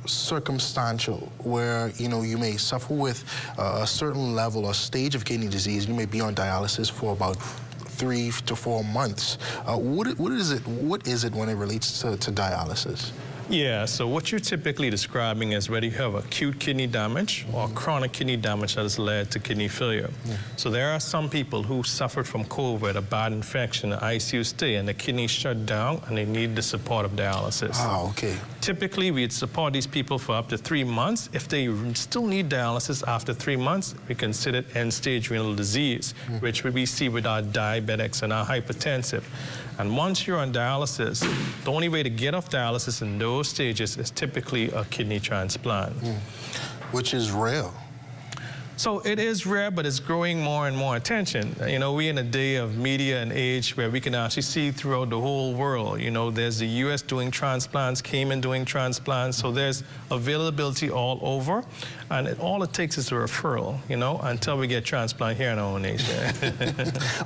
circumstantial where, you know, you may suffer with a certain level or stage of kidney disease, you may be on dialysis for about 3 to 4 months. What is it when it relates to dialysis?
Yeah, so what you're typically describing is whether you have acute kidney damage or chronic kidney damage that has led to kidney failure. So there are some people who suffered from COVID, a bad infection, an ICU stay, and the kidney shut down and they need the support of dialysis.
Ah, okay.
Typically, we'd support these people for up to 3 months. If they still need dialysis after 3 months, we consider it end-stage renal disease, which we see with our diabetics and our hypertensive. And once you're on dialysis, the only way to get off dialysis in those stages is typically a kidney transplant.
Which is rare.
So it is rare, but it's growing more and more attention. You know, we're in a day of media and age where we can actually see throughout the whole world. You know, there's the U.S. doing transplants, Cayman doing transplants, so there's availability all over. And all it takes is a referral, you know, until we get transplant here in our own nation.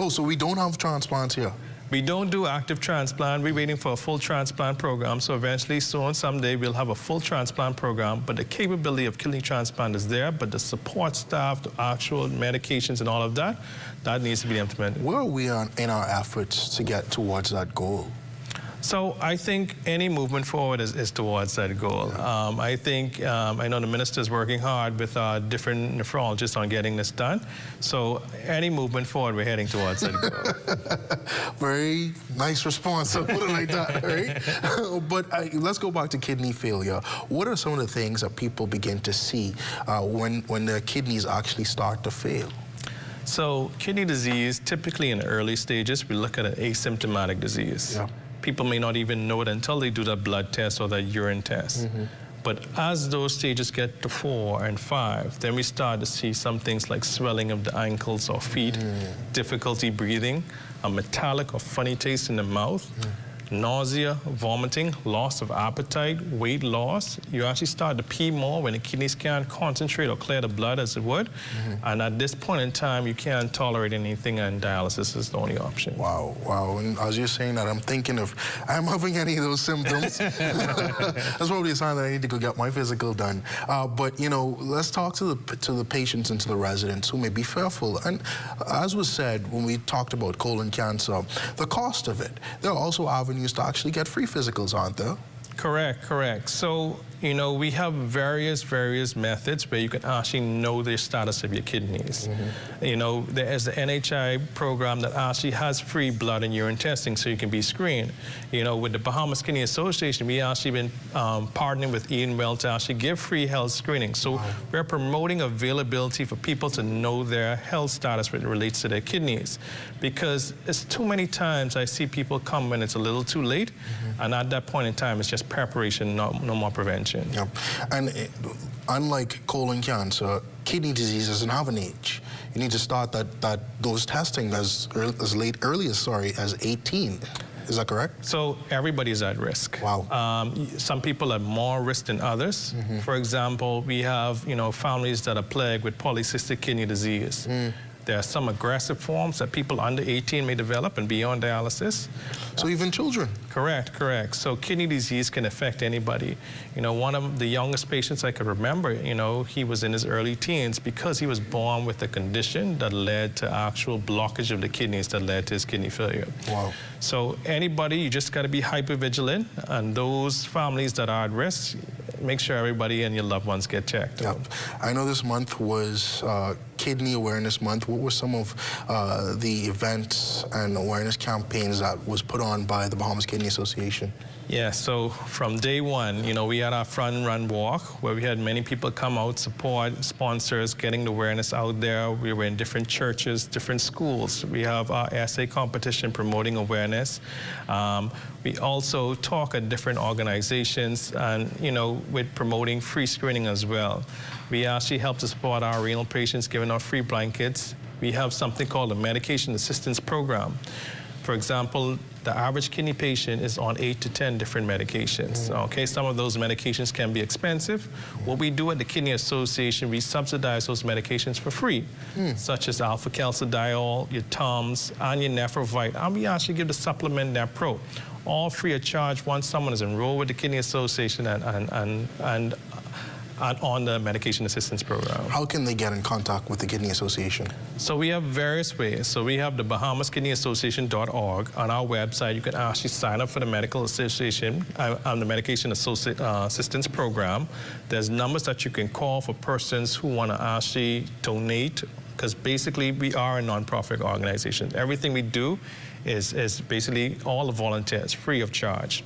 Oh, so we don't have transplants here?
We don't do active transplant. We're waiting for a full transplant program. So eventually, soon, someday, we'll have a full transplant program. But the capability of kidney transplant is there. But the support staff, the actual medications and all of that, that needs to be implemented.
Where are we in our efforts to get towards that goal?
So I think any movement forward is towards that goal. I think, I know the minister is working hard with different nephrologists on getting this done. So any movement forward, we're heading towards that goal.
Very nice response, I'll put it like that, right? But let's go back to kidney failure. What are some of the things that people begin to see when their kidneys actually start to fail?
So kidney disease, typically in the early stages, we look at an asymptomatic disease.
Yeah.
People may not even know it until they do that blood test or that urine test. But as those stages get to 4 and 5, then we start to see some things like swelling of the ankles or feet, difficulty breathing, a metallic or funny taste in the mouth, nausea, vomiting, loss of appetite, weight loss. You actually start to pee more when the kidneys can't concentrate or clear the blood as it would. And at this point in time, you can't tolerate anything, and dialysis is the only option.
Wow, wow. And as you're saying that, I'm thinking if I'm having any of those symptoms, that's probably a sign that I need to go get my physical done. But, you know, let's talk to the patients and to the residents who may be fearful. And as was said when we talked about colon cancer, the cost of it, there are also avenues to actually get free physicals, aren't there?
Correct, correct. So, you know, we have various methods where you can actually know the status of your kidneys. You know, there is the NHI program that actually has free blood and urine testing so you can be screened. You know, with the Bahamas Kidney Association, we actually been partnering with Ian Well to actually give free health screening. So we're promoting availability for people to know their health status when it relates to their kidneys. Because it's too many times I see people come when it's a little too late, and at that point in time, it's just preparation, no more prevention.
Yeah. And unlike colon cancer, kidney disease doesn't have an age. You need to start those testing as early as 18. Is that correct?
So everybody's at risk.
Wow.
Some people are more risk than others. For example, we have, you know, families that are plagued with polycystic kidney disease. There are some aggressive forms that people under 18 may develop and be on dialysis.
So even children?
Correct, correct. So kidney disease can affect anybody. You know, one of the youngest patients I could remember, you know, he was in his early teens because he was born with a condition that led to actual blockage of the kidneys that led to his kidney failure.
Wow.
So anybody, you just got to be hyper-vigilant, and those families that are at risk, make sure everybody and your loved ones get checked.
Yep. I know this month was Kidney Awareness Month. What were some of the events and awareness campaigns that was put on by the Bahamas Kidney Association?
Yeah, so from day one, you know, we had our Front Run Walk where we had many people come out, support, sponsors, getting the awareness out there. We were in different churches, different schools. We have our essay competition promoting awareness. We also talk at different organizations and, you know, with promoting free screening as well. We actually help to support our renal patients, giving out free blankets. We have something called a medication assistance program. For example, the average kidney patient is on 8 to 10 different medications. Okay, some of those medications can be expensive. What we do at the Kidney Association, we subsidize those medications for free, such as alpha-calcidiol, your Tums, and your Nephrovite. And we actually give the supplement Nepro, all free of charge once someone is enrolled with the Kidney Association and on the medication assistance program.
How can they get in contact with the Kidney Association?
So we have various ways. So we have the BahamasKidneyAssociation.org on our website. You can actually sign up for the medical association and the medication assistance program. There's numbers that you can call for persons who want to actually donate, because basically we are a nonprofit organization. Everything we do is basically all the volunteers, free of charge.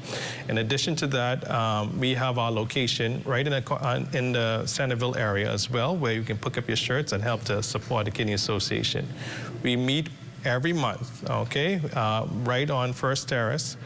In addition to that, we have our location right in the Centerville area as well, where you can pick up your shirts and help to support the Kidney Association. We meet every month, okay, right on First Terrace.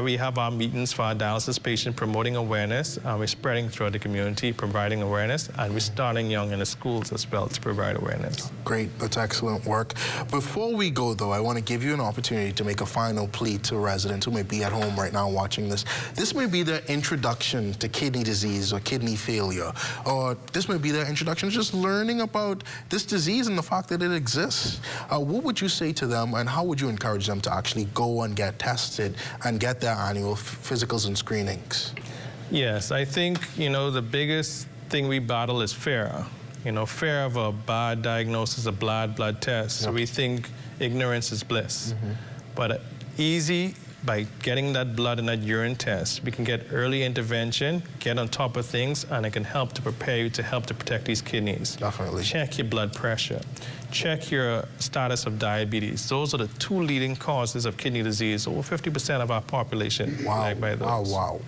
We have our meetings for our dialysis patient, promoting awareness. We're spreading throughout the community, providing awareness, and we're starting young in the schools as well to provide awareness.
Great, that's excellent work. Before we go, though, I want to give you an opportunity to make a final plea to residents who may be at home right now watching this. This may be their introduction to kidney disease or kidney failure, or this may be their introduction to just learning about this disease and the fact that it exists. What would you say to them, and how would you encourage them to actually go and get tested and get their annual physicals and screenings?
Yes, I think, you know, the biggest thing we battle is fear. You know, fear of a bad diagnosis, a blood test. So we think ignorance is bliss. But easy, by getting that blood and that urine test, we can get early intervention, get on top of things, and it can help to prepare you to help to protect these kidneys.
Definitely.
Check your blood pressure. Check your status of diabetes. Those are the two leading causes of kidney disease. Over 50% of our population affected by those.
Wow.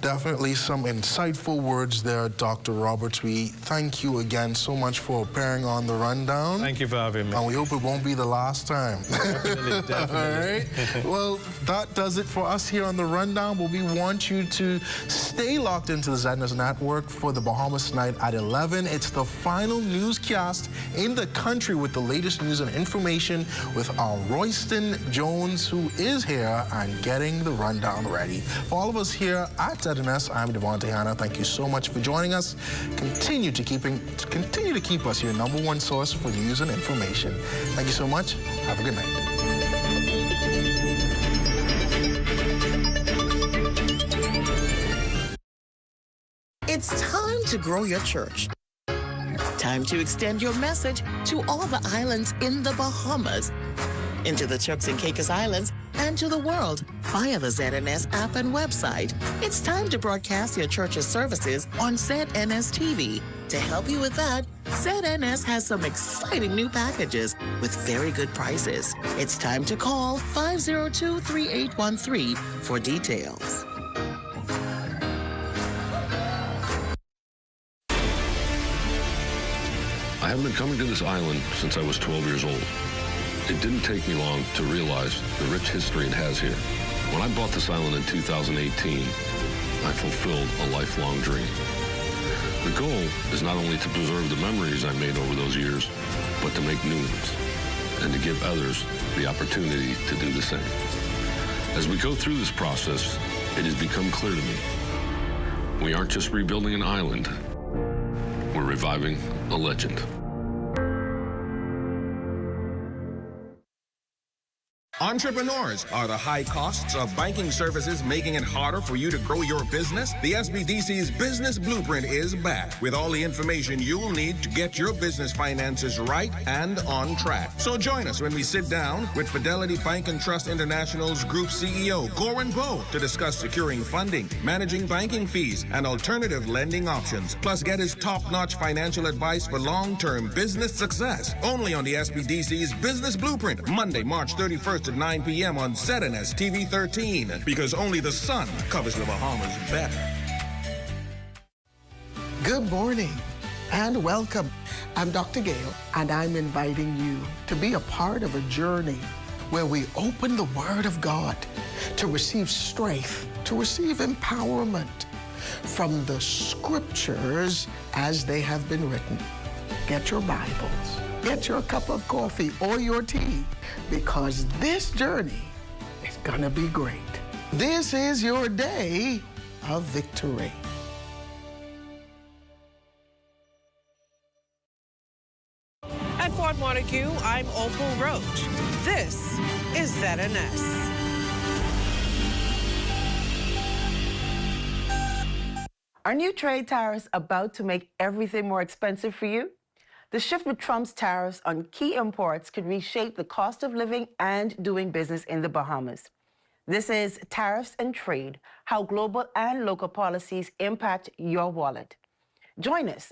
Definitely some insightful words there, Dr. Roberts. We thank you again so much for appearing on The Rundown.
Thank you for having me.
And we hope it won't be the last time.
Definitely.
All right. Well, that does it for us here on The Rundown, but we want you to stay locked into the ZNS Network for the Bahamas Night at 11. It's the final newscast in the country with the latest news and information with our Royston Jones, who is here and getting The Rundown ready. For all of us here at ZNS, I'm Devontae Hanna. Thank you so much for joining us. Continue to keep us your #1 source for news and information. Thank you so much. Have a good night.
It's time to grow your church. Time to extend your message to all the islands in the Bahamas, into the Turks and Caicos Islands, and to the world via the ZNS app and website. It's time to broadcast your church's services on ZNS TV. To help you with that, ZNS has some exciting new packages with very good prices. It's time to call 502-3813 for details.
I have been coming to this island since I was 12 years old. It didn't take me long to realize the rich history it has here. When I bought this island in 2018, I fulfilled a lifelong dream. The goal is not only to preserve the memories I made over those years, but to make new ones and to give others the opportunity to do the same. As we go through this process, it has become clear to me, we aren't just rebuilding an island, we're reviving a legend.
Entrepreneurs, are the high costs of banking services making it harder for you to grow your business? The SBDC's Business Blueprint is back with all the information you'll need to get your business finances right and on track. So join us when we sit down with Fidelity Bank and Trust International's Group CEO, Goran Bo, to discuss securing funding, managing banking fees, and alternative lending options. Plus, get his top-notch financial advice for long-term business success. Only on the SBDC's Business Blueprint, Monday, March 31st at 9 p.m. on ZNS TV 13, because only the sun covers the Bahamas better.
Good morning and welcome. I'm Dr. Gale, and I'm inviting you to be a part of a journey where we open the Word of God to receive strength, to receive empowerment from the Scriptures as they have been written. Get your Bibles, get your cup of coffee or your tea, because this journey is gonna be great. This is your day of victory.
At Fort Montague, I'm Opal Roach. This is ZNS.
Are new trade tariffs about to make everything more expensive for you? The shift with Trump's tariffs on key imports could reshape the cost of living and doing business in the Bahamas. This is Tariffs and Trade, how global and local policies impact your wallet. Join us